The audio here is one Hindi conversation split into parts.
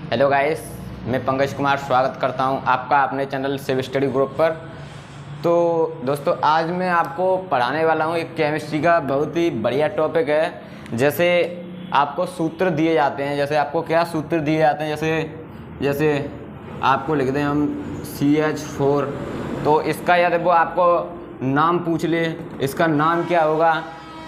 हेलो गाइस, मैं पंकज कुमार स्वागत करता हूं आपका अपने चैनल सिव स्टडी ग्रुप पर। तो दोस्तों, आज मैं आपको पढ़ाने वाला हूं एक केमिस्ट्री का बहुत ही बढ़िया टॉपिक है। जैसे आपको सूत्र दिए जाते हैं, जैसे आपको क्या सूत्र दिए जाते हैं, जैसे आपको लिख दें हम CH4, तो इसका या वो आपको नाम पूछ ले, इसका नाम क्या होगा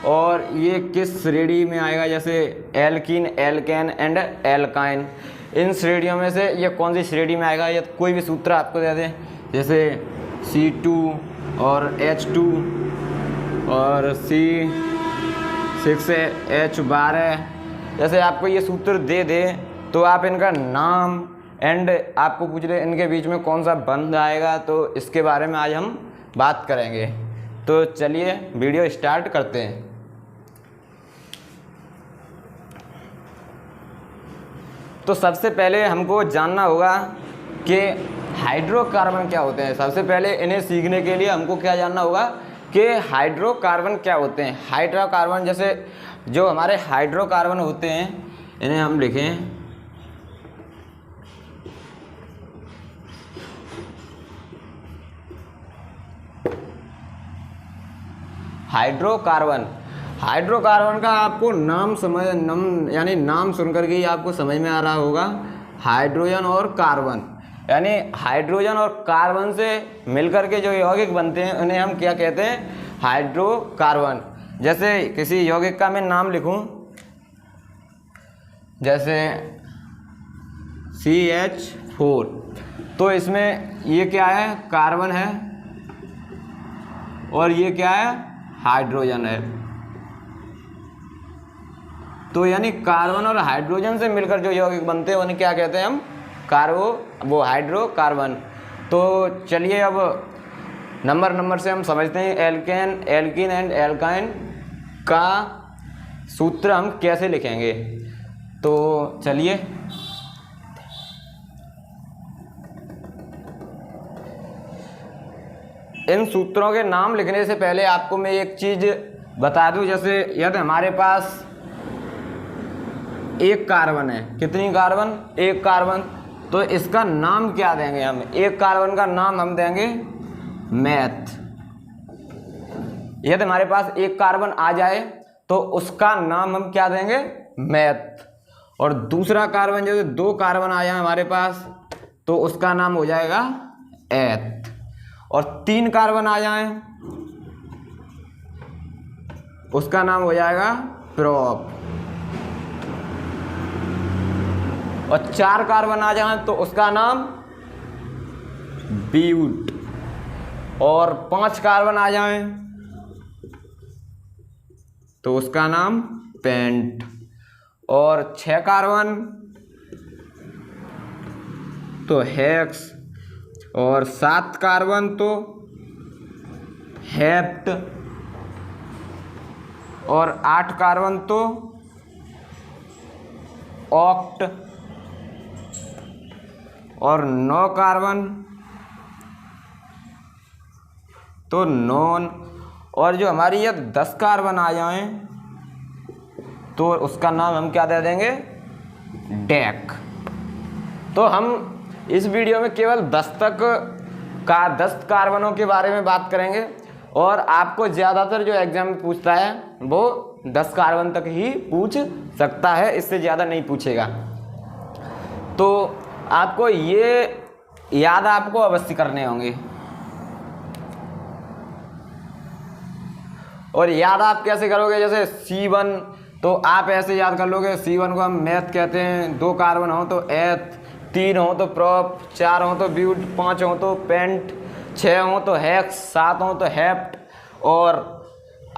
और ये किस श्रेणी में आएगा, जैसे एल्कीन, एल्केन एंड एल्काइन, इन श्रेणियों में से ये कौन सी श्रेणी में आएगा, या कोई भी सूत्र आपको दे दें जैसे C2 और H2 और C6H12, जैसे आपको ये सूत्र दे दे तो आप इनका नाम एंड आपको पूछ ले इनके बीच में कौन सा बंध आएगा, तो इसके बारे में आज हम बात करेंगे। तो चलिए वीडियो स्टार्ट करते हैं। तो सबसे पहले हमको जानना होगा कि हाइड्रोकार्बन क्या होते हैं। सबसे पहले इन्हें सीखने के लिए हमको क्या जानना होगा कि हाइड्रोकार्बन क्या होते हैं। हाइड्रोकार्बन, जैसे जो हमारे हाइड्रोकार्बन होते हैं इन्हें हम लिखें हाइड्रोकार्बन। हाइड्रोकार्बन का आपको नाम यानी नाम सुनकर के ही आपको समझ में आ रहा होगा। हाइड्रोजन और कार्बन, यानी हाइड्रोजन और कार्बन से मिलकर के जो यौगिक बनते हैं उन्हें हम क्या कहते हैं, हाइड्रोकार्बन। जैसे किसी यौगिक का मैं नाम लिखूं, जैसे CH4, तो इसमें ये क्या है, कार्बन है और ये क्या है, हाइड्रोजन है। तो यानी कार्बन और हाइड्रोजन से मिलकर जो यौगिक बनते हैं उन्हें क्या कहते हैं हम, हाइड्रोकार्बन। तो चलिए अब नंबर से हम समझते हैं एल्कीन एंड एल्काइन का सूत्र हम कैसे लिखेंगे। तो चलिए इन सूत्रों के नाम लिखने से पहले आपको मैं एक चीज बता दूं। जैसे यदि हमारे पास एक कार्बन है, कितनी कार्बन, एक कार्बन, तो इसका नाम क्या देंगे हम, एक कार्बन का नाम हम देंगे मैथ। यदि हमारे पास एक कार्बन आ जाए तो उसका नाम हम क्या देंगे, मैथ। और दूसरा कार्बन, जैसे दो कार्बन आ जाए हमारे पास तो उसका नाम हो जाएगा एथ। और तीन कार्बन आ जाएं उसका नाम हो जाएगा प्रोप। और चार कार्बन आ जाएं तो उसका नाम ब्यूट। और 5 कार्बन आ जाएं तो उसका नाम पेंट। और 6 कार्बन तो हेक्स। और 7 कार्बन तो हेप्ट। और 8 कार्बन तो ऑक्ट। और 9 कार्बन तो नॉन। और जो हमारी ये 10 कार्बन आ जाएं तो उसका नाम हम क्या दे देंगे, डेक। तो हम इस वीडियो में केवल 10 कार्बनों के बारे में बात करेंगे। और आपको ज़्यादातर जो एग्जाम में पूछता है वो 10 कार्बन तक ही पूछ सकता है, इससे ज़्यादा नहीं पूछेगा। तो आपको ये याद आपको अवश्य करने होंगे। और याद आप कैसे करोगे, जैसे C1 तो आप ऐसे याद कर लोगे, C1 को हम मैथ कहते हैं। 2 कार्बन हो तो एथ, 3 हो तो प्रोप, 4 हो तो ब्यूट, 5 हो तो पेंट, 6 हो तो हेक्स, 7 हो तो हेप्ट, और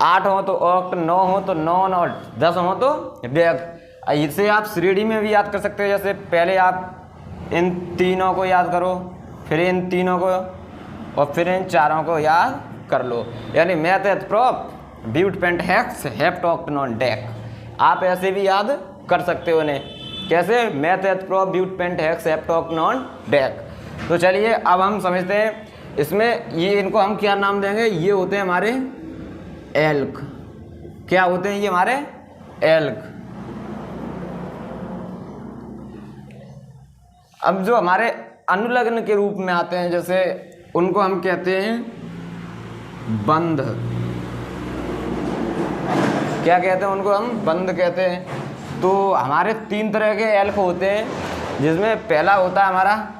8 हो तो ऑक्ट, 9 हो तो नॉन, और 10 हो तो डेक। इसे आप श्रेणी में भी याद कर सकते हो। जैसे पहले आप इन तीनों को याद करो, फिर इन तीनों को, और फिर इन चारों को याद कर लो। यानी meth, eth, prop, but, pent, hex, hept, oct, non, dec. आप ऐसे भी याद कर सकते हो इन्हें। कैसे, meth, eth, prop, but, pent, hex, hept, oct, non, dec. तो चलिए अब हम समझते हैं इसमें ये इनको हम क्या नाम देंगे। ये होते हैं हमारे एल्क। क्या होते हैं ये हमारे एल्क। अब जो हमारे अनुलग्न के रूप में आते हैं, जैसे उनको हम कहते हैं बंध। क्या कहते हैं उनको? हम बंध कहते हैं। तो हमारे 3 तरह के एल्क होते हैं, जिसमें पहला होता है हमारा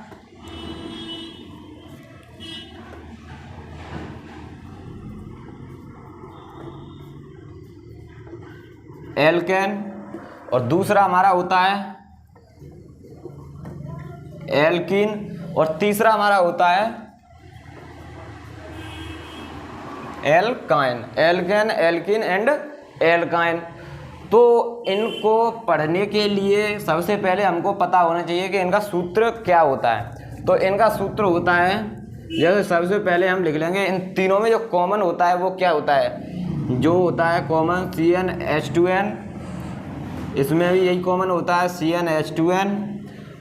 एल्केन, और दूसरा हमारा होता है एल्कीन, और तीसरा हमारा होता है alkyne. Alkane, alkene and alkyne. तो इनको पढ़ने के लिए सबसे पहले हमको पता होना चाहिए कि इनका सूत्र क्या होता है। तो इनका सूत्र होता है, जैसे सबसे पहले हम लिख लेंगे, इन तीनों में जो कॉमन होता है वो क्या होता है? जो होता है कॉमन CnH2n, इसमें भी यही कॉमन होता है CnH2n,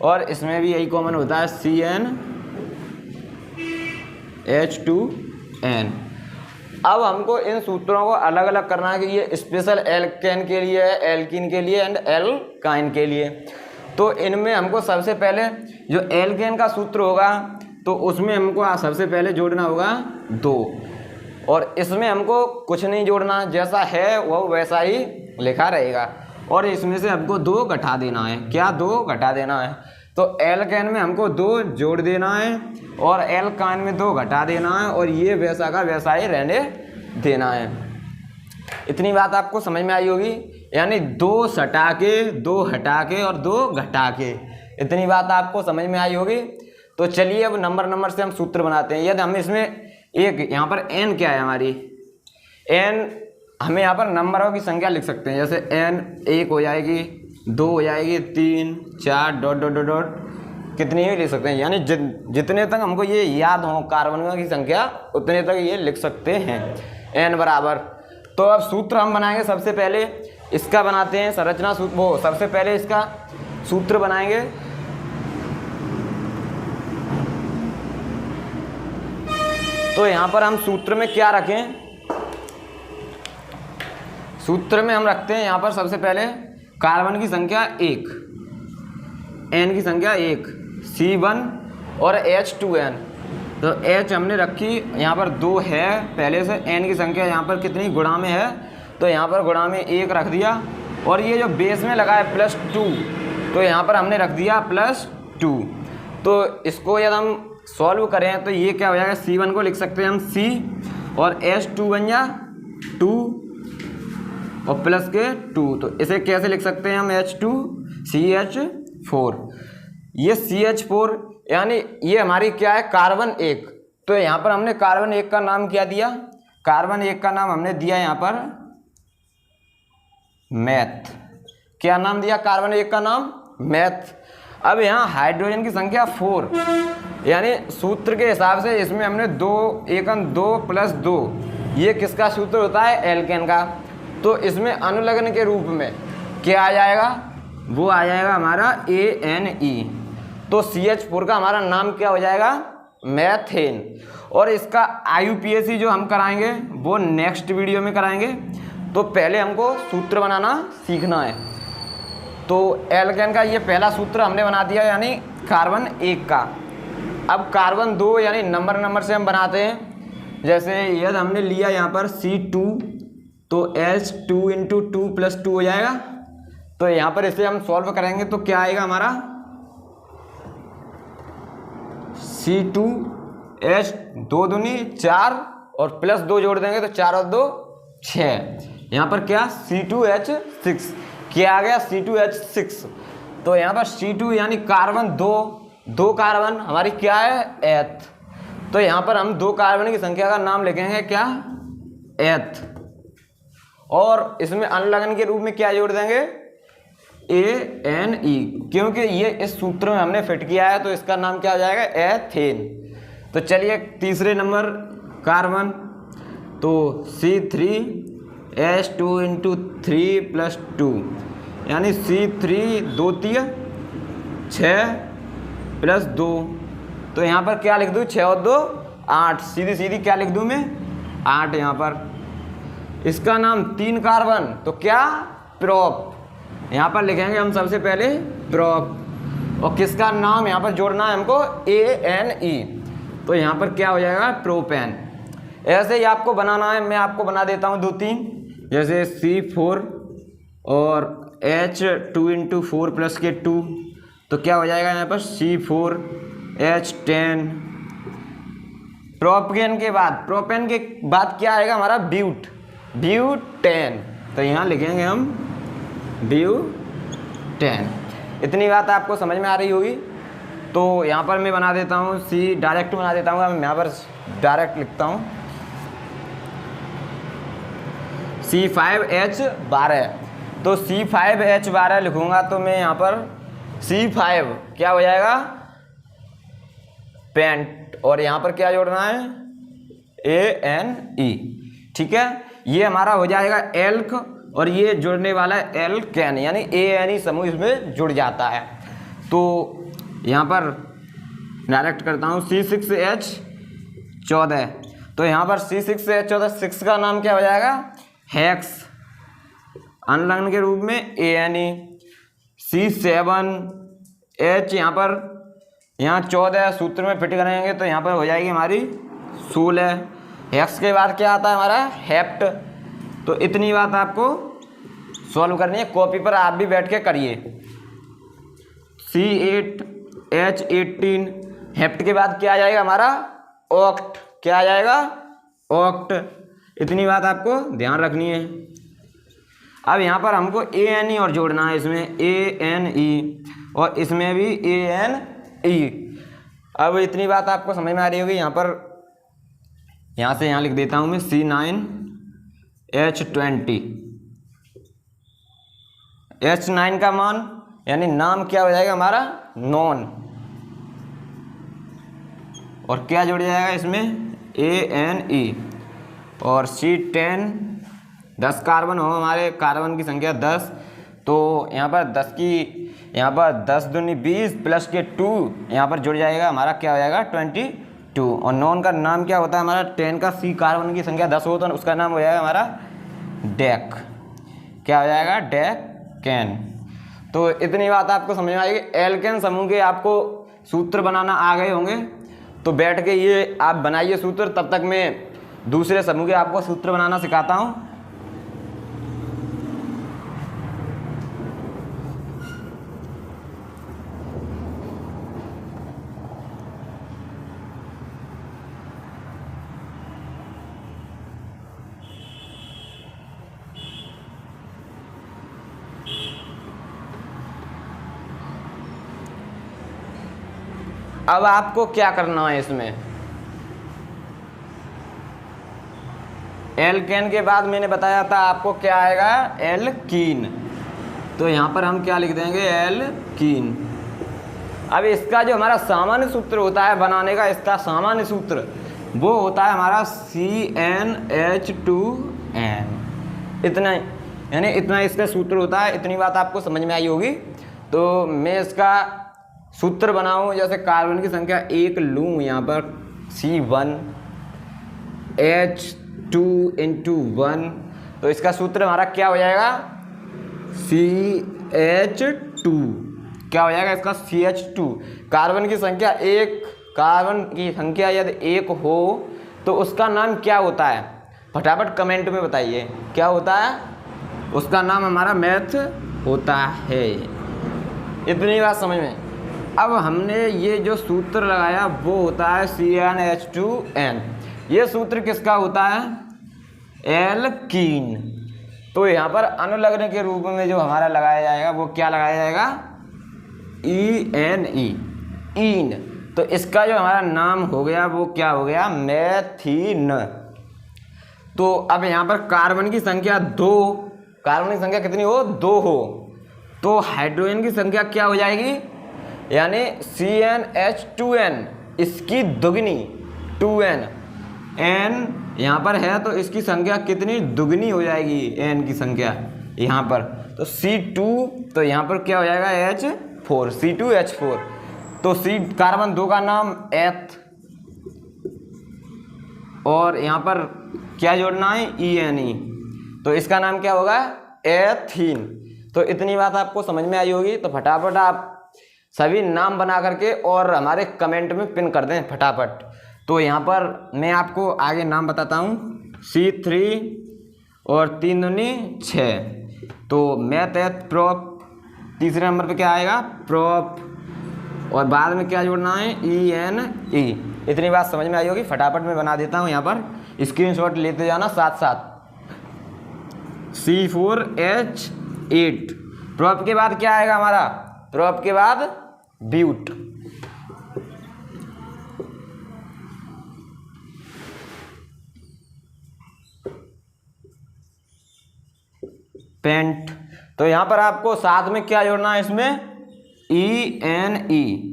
और इसमें भी यही कॉमन होता है CnH2n। अब हमको इन सूत्रों को अलग अलग करना है कि ये स्पेशल एल्केन के लिए है, एल्कीन के लिए एंड एल्काइन के लिए। तो इनमें हमको सबसे पहले जो एल्केन का सूत्र होगा तो उसमें हमको सबसे पहले जोड़ना होगा 2, और इसमें हमको कुछ नहीं जोड़ना, जैसा है वो वैसा ही लिखा रहेगा, और इसमें से हमको 2 घटा देना है। क्या? 2 घटा देना है। तो एल्केन में हमको 2 जोड़ देना है, और एल्काइन में 2 घटा देना है, और ये वैसा का वैसा ही रहने देना है। इतनी बात आपको समझ में आई होगी, यानी 2 सटा के, 2 हटा के और 2 घटा के, इतनी बात आपको समझ में आई होगी। तो चलिए अब नंबर से हम सूत्र बनाते हैं। यदि हम इसमें एक, यहाँ पर n क्या है हमारी? n हमें यहाँ पर नंबरों की संख्या लिख सकते हैं, जैसे n 1 हो जाएगी, 2 हो जाएगी, 3, 4 डॉट डॉट डॉट डॉट, कितनी भी लिख सकते हैं। यानी जितने तक हमको ये याद हो कार्बन की संख्या, उतने तक ये लिख सकते हैं n बराबर। तो अब सूत्र हम बनाएंगे। सबसे पहले इसका बनाते हैं संरचना सूत्र, वो सबसे पहले इसका सूत्र बनाएंगे। तो यहाँ पर हम सूत्र में क्या रखें? सूत्र में हम रखते हैं यहाँ पर सबसे पहले कार्बन की संख्या 1, n की संख्या 1, C1 और H2n। तो H हमने रखी, यहाँ पर 2 है पहले से, n की संख्या यहाँ पर कितनी गुणा में है, तो यहाँ पर गुणा में 1 रख दिया, और ये जो बेस में लगा है +2, तो यहाँ पर हमने रख दिया +2। तो इसको यदि हम सॉल्व करें तो ये क्या हो जाएगा? C1 को लिख सकते हैं हम C, और H2 बन जा 2 और प्लस के 2। तो इसे कैसे लिख सकते हैं हम? H2CH4। ये CH4 यानी ये हमारी क्या है? कार्बन 1। तो यहाँ पर हमने कार्बन 1 का नाम क्या दिया? कार्बन 1 का नाम हमने दिया यहाँ पर मैथ। क्या नाम दिया कार्बन 1 का नाम? मैथ। अब यहाँ हाइड्रोजन की संख्या 4, यानी सूत्र के हिसाब से इसमें हमने 2 + 2, ये किसका सूत्र होता है? एल्केन का। तो इसमें अनुलग्न के रूप में क्या आ जाएगा? वो आ जाएगा हमारा ANE। तो CH4 का हमारा नाम क्या हो जाएगा? मैथेन। और इसका IUPAC जो हम कराएंगे वो नेक्स्ट वीडियो में कराएंगे। तो पहले हमको सूत्र बनाना सीखना है। तो एल्केन का ये पहला सूत्र हमने बना दिया, यानी कार्बन 1 का। अब कार्बन 2 यानी नंबर से हम बनाते हैं। जैसे यदि हमने लिया यहाँ पर C2, तो H2 × 2 + 2 हो जाएगा। तो यहाँ पर इसे हम सॉल्व करेंगे तो क्या आएगा हमारा? C2 H 2 दूनी 4 और +2 जोड़ देंगे तो 4 और 2 6। यहाँ पर क्या? C2H6। क्या आ गया? C2H6। तो यहाँ पर C2 यानी कार्बन 2 कार्बन हमारी क्या है? एथ। तो यहाँ पर हम 2 कार्बन की संख्या का नाम लिखेंगे क्या? एथ। और इसमें अनुलग्न के रूप में क्या जोड़ देंगे? ANE, क्योंकि ये इस सूत्र में हमने फिट किया है, तो इसका नाम क्या हो जाएगा? एथेन। तो चलिए तीसरे नंबर कार्बन, तो C3H2 × 3 + 2, यानी C3 2 3 6 + 2। तो यहाँ पर क्या लिख दूँ? 6 और 2 8, सीधी क्या लिख दूँ मैं? 8 यहाँ पर। इसका नाम 3 कार्बन, तो क्या? प्रोप। यहाँ पर लिखेंगे हम सबसे पहले प्रोप। और किसका नाम यहाँ पर जोड़ना है हमको, ANE, तो यहाँ पर क्या हो जाएगा, प्रोपेन। ऐसे ही आपको बनाना है, मैं आपको बना देता हूँ 2-3, जैसे C4 और H2 × 4 + के 2, तो क्या हो जाएगा यहाँ पर C4H10। प्रोपेन के बाद क्या आएगा हमारा, ब्यूटेन, तो यहाँ लिखेंगे हम ब्यूटेन। इतनी बात आपको समझ में आ रही होगी। तो यहाँ पर मैं बना देता हूँ डायरेक्ट बना देता हूँ, मैं यहाँ पर डायरेक्ट लिखता हूँ C5H12। तो C5H12 लिखूँगा तो मैं यहाँ पर C5 क्या हो जाएगा, पेंट, और यहाँ पर क्या जोड़ना है, ANE, ठीक है। ये हमारा हो जाएगा एल्क, और ये जुड़ने वाला है एल्केन, यानी ANE समूह इसमें जुड़ जाता है। तो यहाँ पर डायरेक्ट करता हूँ C6H14, तो यहाँ पर C6H14, 6 का नाम क्या हो जाएगा, हेक्स, अनलग्न के रूप में ANE। C7H यहाँ 14 सूत्र में फिट करेंगे तो यहाँ पर हो जाएगी हमारी 16। हेक्स के बाद क्या आता है हमारा, हेप्ट। तो इतनी बात आपको सॉल्व करनी है, कॉपी पर आप भी बैठ के करिए। C8H18, हेप्ट के बाद क्या आ जाएगा हमारा, ऑक्ट, क्या आ जाएगा, ऑक्ट। इतनी बात आपको ध्यान रखनी है। अब यहाँ पर हमको ANE और जोड़ना है, इसमें ANE और इसमें भी ANE। अब इतनी बात आपको समझ में आ रही होगी। यहाँ पर यहाँ से यहाँ लिख देता हूँ मैं C9H20। H9 का मान यानी नाम क्या हो जाएगा हमारा, नॉन, और क्या जुड़ जाएगा इसमें, ANE। और C10, 10 कार्बन हो, हमारे कार्बन की संख्या 10, तो यहाँ पर 10 दूनी 20 + के 2 यहाँ पर जुड़ जाएगा हमारा, क्या हो जाएगा, 22। और नॉन का नाम क्या होता है हमारा, 10 का C कार्बन की संख्या 10 हो तो उसका नाम हो जाएगा हमारा डेक, क्या हो जाएगा, डेकेन। तो इतनी बात आपको समझ में आएगी। एल्केन समूह के आपको सूत्र बनाना आ गए होंगे, तो बैठ के ये आप बनाइए सूत्र, तब तक मैं दूसरे समूह के आपको सूत्र बनाना सिखाता हूँ। अब आपको क्या करना है, इसमें एल्केन के बाद मैंने बताया था आपको क्या आएगा, एल्कीन। तो यहाँ पर हम क्या लिख देंगे, एल्कीन। अब इसका जो हमारा सामान्य सूत्र होता है बनाने का, इसका सामान्य सूत्र वो होता है हमारा CnH2n। इतना, यानी इतना इसका सूत्र होता है। इतनी बात आपको समझ में आई होगी। तो मैं इसका सूत्र बनाऊं, जैसे कार्बन की संख्या 1 लूँ यहाँ पर C1H2 × 1, तो इसका सूत्र हमारा क्या हो जाएगा, CH2, क्या हो जाएगा इसका, CH2। कार्बन की संख्या 1, कार्बन की संख्या यदि 1 हो तो उसका नाम क्या होता है, फटाफट कमेंट में बताइए, क्या होता है, उसका नाम हमारा मैथ होता है। इतनी बात समझ में। अब हमने ये जो सूत्र लगाया वो होता है CnH2n। ये सूत्र किसका होता है, एल्कीन। तो यहाँ पर अनुलग्न के रूप में जो हमारा लगाया जाएगा वो क्या लगाया जाएगा, ENE, ईन। तो इसका जो हमारा नाम हो गया वो क्या हो गया, मेथीन। तो अब यहाँ पर कार्बन की संख्या 2, कार्बन की संख्या कितनी हो, 2 हो, तो हाइड्रोजन की संख्या क्या हो जाएगी, यानी CnH2n, इसकी दुगनी 2n, n यहाँ पर है तो इसकी संख्या कितनी, दुगनी हो जाएगी n की संख्या यहाँ पर। तो C2, तो यहाँ पर क्या हो जाएगा, H4, C2H4। तो C कार्बन 2 का नाम एथ, और यहाँ पर क्या जोड़ना है, ENE, तो इसका नाम क्या होगा, एथीन। तो इतनी बात आपको समझ में आई होगी। तो फटाफट आप सभी नाम बना करके और हमारे कमेंट में पिन कर दें फटाफट। तो यहाँ पर मैं आपको आगे नाम बताता हूँ, C3 और 3 दूनी 6। तो मैथ एथ प्रॉप, तीसरे नंबर पे क्या आएगा, प्रॉप, और बाद में क्या जोड़ना है, ENE। इतनी बात समझ में आई होगी। फटाफट मैं बना देता हूँ यहाँ पर, स्क्रीनशॉट लेते जाना साथ साथ। C4H8। प्रॉप के बाद क्या आएगा हमारा, प्रॉप के बाद ब्यूट। पेंट। तो यहाँ पर आपको साथ में क्या जोड़ना है, इसमें ENE।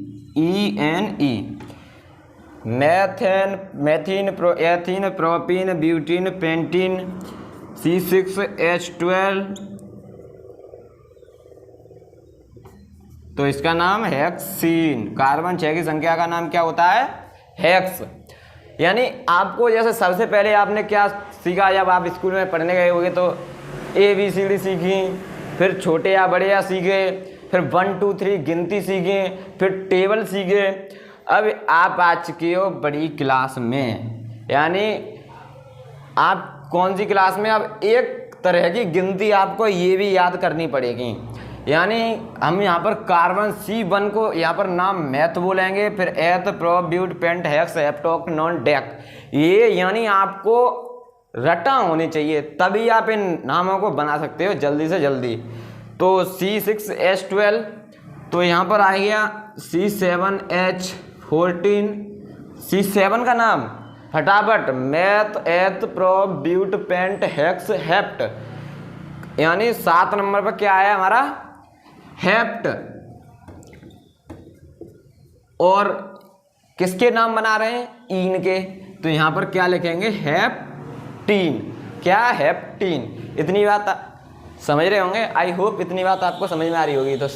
Methene, ethene, propene, butene, pentene, C6H12। तो इसका नाम हेक्सीन। कार्बन 6 की संख्या का नाम क्या होता है, हेक्स। यानी आपको जैसे सबसे पहले आपने क्या सीखा, जब आप स्कूल में पढ़ने गए होंगे तो ABCD सीखी, फिर छोटे या बड़े या सीखे, फिर 1 2 3 गिनती सीखे, फिर टेबल सीखे। अब आप आ चुके हो बड़ी क्लास में, यानी आप कौन सी क्लास में, अब एक तरह की गिनती आपको ये भी याद करनी पड़ेगी। यानी हम यहाँ पर कार्बन C1 को यहाँ पर नाम मैथ बोलेंगे, फिर eth, prop, but, pent, hex, heptoc, non, dec. ये यानी आपको रटा होनी चाहिए, तभी आप इन नामों को बना सकते हो जल्दी से जल्दी। तो C6H12, तो यहाँ पर आ गया C7H14। C7 का नाम फटाफट, meth, eth, prop, but, pent, hex, hept. यानी 7 नंबर पर क्या आया हमारा, हेप्ट। और किसके नाम बना रहे हैं, ईन के। तो यहाँ पर क्या लिखेंगे, हेप्टीन। क्या, हेप्टीन। इतनी बात समझ रहे होंगे, आई होप इतनी बात आपको समझ में आ रही होगी। तो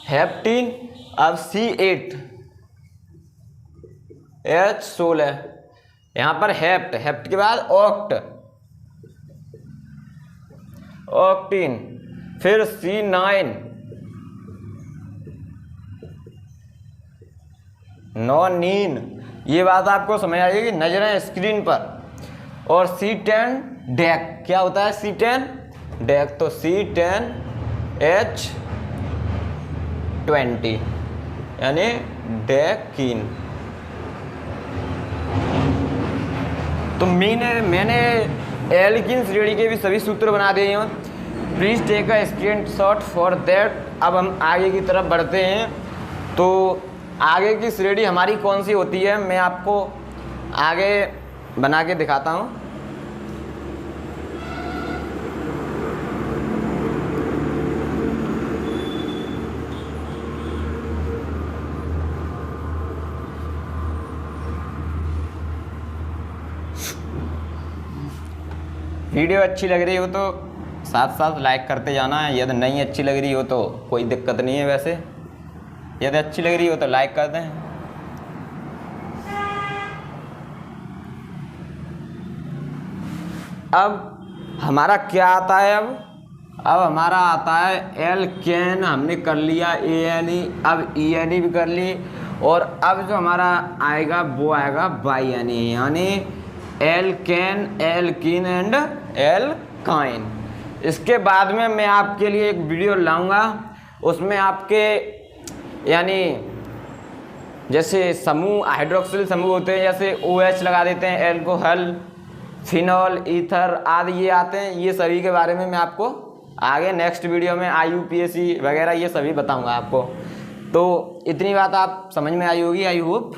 हेप्टीन। अब C8H16, यहाँ पर हेप्ट, हेप्ट के बाद ऑक्ट, ऑक्टीन। फिर C9 नॉनीन। ये बात आपको समझ आएगी, नजरें स्क्रीन पर। और C10 डेक। क्या होता है C10 डेक, तो C10H20 यानी डेकीन। तो मैंने एल्कीन श्रेणी के भी सभी सूत्र बना दिए हैं। Please take a screenshot for that. अब हम आगे की तरफ बढ़ते हैं। तो आगे की श्रेणी हमारी कौन सी होती है, मैं आपको आगे बना के दिखाता हूँ। वीडियो अच्छी लग रही हो तो साथ साथ लाइक करते जाना है। यदि नहीं अच्छी लग रही हो तो कोई दिक्कत नहीं है, वैसे यदि अच्छी लग रही हो तो लाइक कर दें। अब हमारा क्या आता है, अब हमारा आता है एल्केन। हमने कर लिया ANE, अब ENE भी कर ली। और अब जो हमारा आएगा वो आएगा बाइएनी, यानी एल्केन, एल्कीन एंड एल्काइन। इसके बाद में मैं आपके लिए एक वीडियो लाऊंगा, उसमें आपके यानी जैसे समूह, हाइड्रोक्सिल समूह होते हैं, जैसे OH लगा देते हैं, एल्कोहल, फिनॉल, ईथर आदि ये आते हैं। ये सभी के बारे में मैं आपको आगे नेक्स्ट वीडियो में IUPAC वगैरह ये सभी बताऊंगा आपको। तो इतनी बात आप समझ में आई होगी, आई होप।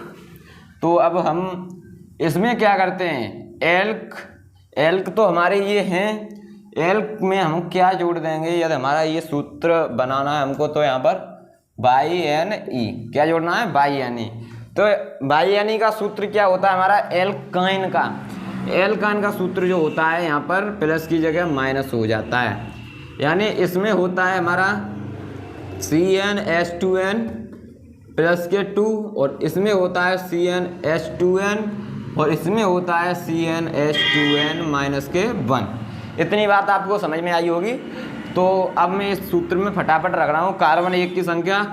तो अब हम इसमें क्या करते हैं, एल्क तो हमारे ये हैं। एल्क में हम क्या जोड़ देंगे, यदि हमारा ये सूत्र बनाना है हमको, तो यहाँ पर बाइएनई क्या जोड़ना है, बाइएनई। तो बाइएनई का सूत्र क्या होता है हमारा, एल्काइन का। एल्काइन का सूत्र जो होता है यहाँ पर प्लस की जगह माइनस हो जाता है, यानी इसमें होता है हमारा CnH2n प्लस के 2, और इसमें होता है CnH2n, और इसमें होता है CnH2n माइनस के 1। इतनी बात आपको समझ में आई होगी। तो अब मैं इस सूत्र में फटाफट रख रहा हूँ। कार्बन 1 की संख्या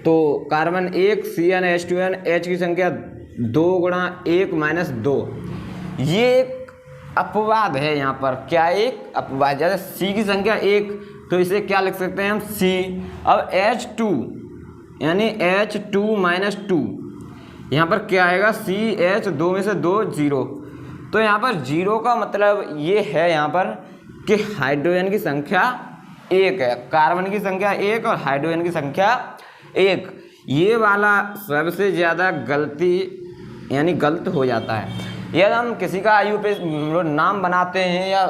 तो कार्बन 1 CnH2n, H की संख्या 2 गुणा 1 माइनस 2, ये एक अपवाद है यहाँ पर। क्या एक अपवाद, जैसे C की संख्या 1 तो इसे क्या लिख सकते हैं हम C। अब H2 यानी H2 माइनस 2, यहाँ पर क्या आएगा CH, 2 में से 2 0। तो यहाँ पर 0 का मतलब ये है यहाँ पर कि हाइड्रोजन की संख्या 1 है, कार्बन की संख्या 1 और हाइड्रोजन की संख्या 1। ये वाला सबसे ज़्यादा गलती यानी गलत हो जाता है। यदि हम किसी का IUPAC नाम बनाते हैं या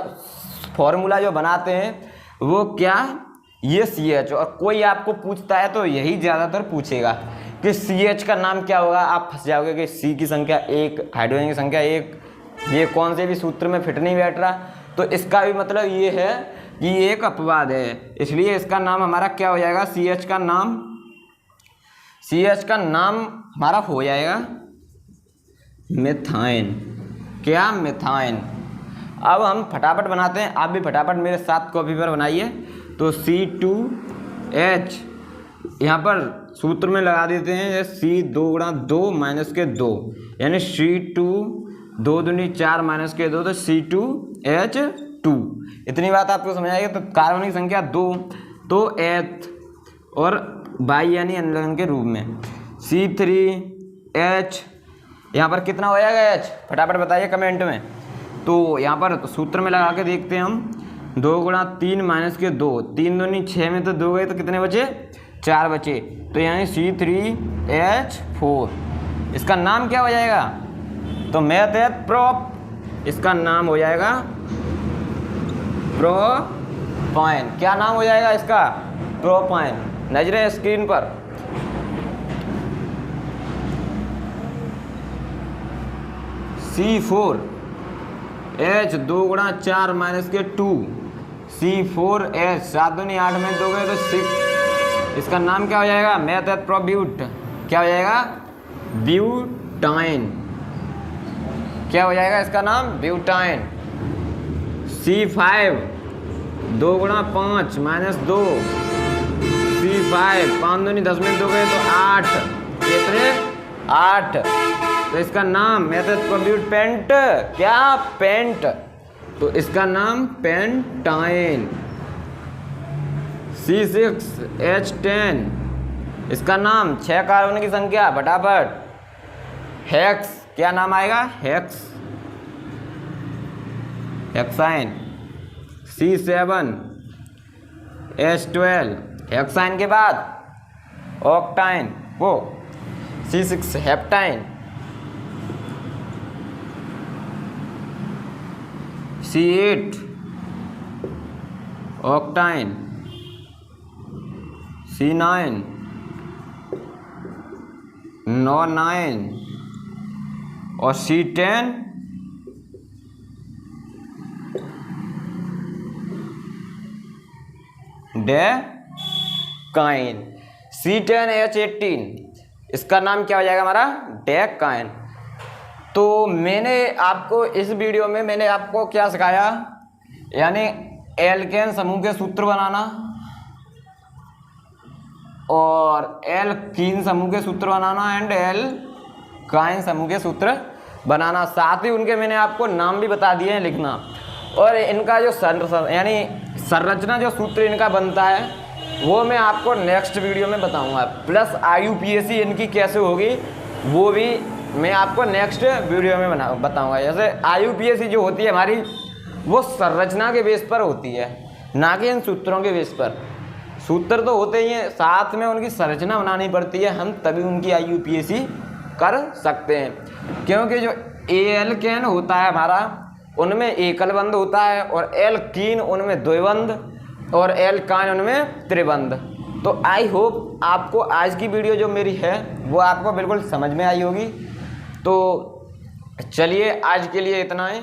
फॉर्मूला जो बनाते हैं वो क्या, ये CH, और कोई आपको पूछता है तो यही ज़्यादातर पूछेगा कि CH का नाम क्या होगा। आप फंस जाओगे कि C की संख्या 1, हाइड्रोजन की संख्या 1, ये कौन से भी सूत्र में फिट नहीं बैठ रहा। तो इसका भी मतलब ये है कि ये एक अपवाद है, इसलिए इसका नाम हमारा क्या हो जाएगा, CH का नाम हमारा हो जाएगा मिथाइन। क्या, मिथाइन। अब हम फटाफट बनाते हैं, आप भी फटाफट मेरे साथ कॉपी पर बनाइए। तो C2H यहाँ पर सूत्र में लगा देते हैं, C 2 गुणा 2 माइनस के 2, यानी C2 2 दूनी 4 माइनस के 2, तो C2H2। इतनी बात आपको समझ आएगी। तो कार्बन की संख्या 2, तो H और बाई यानी अनलगन के रूप में C3H, यहाँ पर कितना हो जाएगा H, फटाफट बताइए कमेंट में। तो यहाँ पर सूत्र में लगा के देखते हैं हम, 2 गुणा 3 माइनस के 2, 3 दूनी 6 में तो 2 गए, तो कितने बचे, 4 बचे। तो यानी C3H4, इसका नाम क्या हो जाएगा, तो मैथ है प्रोप, इसका नाम हो जाएगा प्रोपाइन। क्या नाम हो जाएगा इसका, प्रोपाइन। नजरें स्क्रीन पर। C4H 2 गुणा 4 माइनस के 2, C4H 7 दूनी 8 में 2 गए तो 6, इसका नाम क्या हो जाएगा, मैथ है प्रोब्यूट। क्या हो जाएगा, ब्यूटाइन। क्या हो जाएगा इसका नाम, ब्यूटाइन। C5 2 गुणा 5 माइनस 2, C5 5 दूनी 10 में 2 गए तो 8, कितने, 8। तो इसका नाम मेथड प्रोड्यूट पेंट, क्या, पेंट। तो इसका नाम पेंटाइन। C6H10, इसका नाम 6 कार्बन की संख्या, फटाफट, हेक्स। क्या नाम आएगा, हेक्स, हेक्साइन। C7H12, हेक्साइन के बाद ऑक्टाइन, वो C6 हेप्टाइन। C8 ऑक्टाइन, C9 नॉनाइन और C10 डेकाइन। C10H18, इसका नाम क्या हो जाएगा हमारा, डेकाइन। तो मैंने आपको इस वीडियो में मैंने आपको क्या सिखाया, यानी एल्केन समूह के सूत्र बनाना और एल्कीन समूह के सूत्र बनाना एंड एल्काइन समूह के सूत्र बनाना। साथ ही उनके मैंने आपको नाम भी बता दिए हैं लिखना, और इनका जो यानी संरचना जो सूत्र इनका बनता है वो मैं आपको नेक्स्ट वीडियो में बताऊंगा। प्लस IUPAC इनकी कैसे होगी वो भी मैं आपको नेक्स्ट वीडियो में बताऊंगा। जैसे IUPAC जो होती है हमारी, वो संरचना के बेस पर होती है, ना कि इन सूत्रों के बेस पर। सूत्र तो होते ही हैं, साथ में उनकी संरचना बनानी पड़ती है, हम तभी उनकी IUPAC कर सकते हैं। क्योंकि जो एल्केन होता है हमारा, उनमें एकल बंध होता है, और एल्कीन उनमें द्विबंध, और एल्काइन उनमें त्रिबंध। तो आई होप आपको आज की वीडियो जो मेरी है वो आपको बिल्कुल समझ में आई होगी। तो चलिए आज के लिए इतना ही।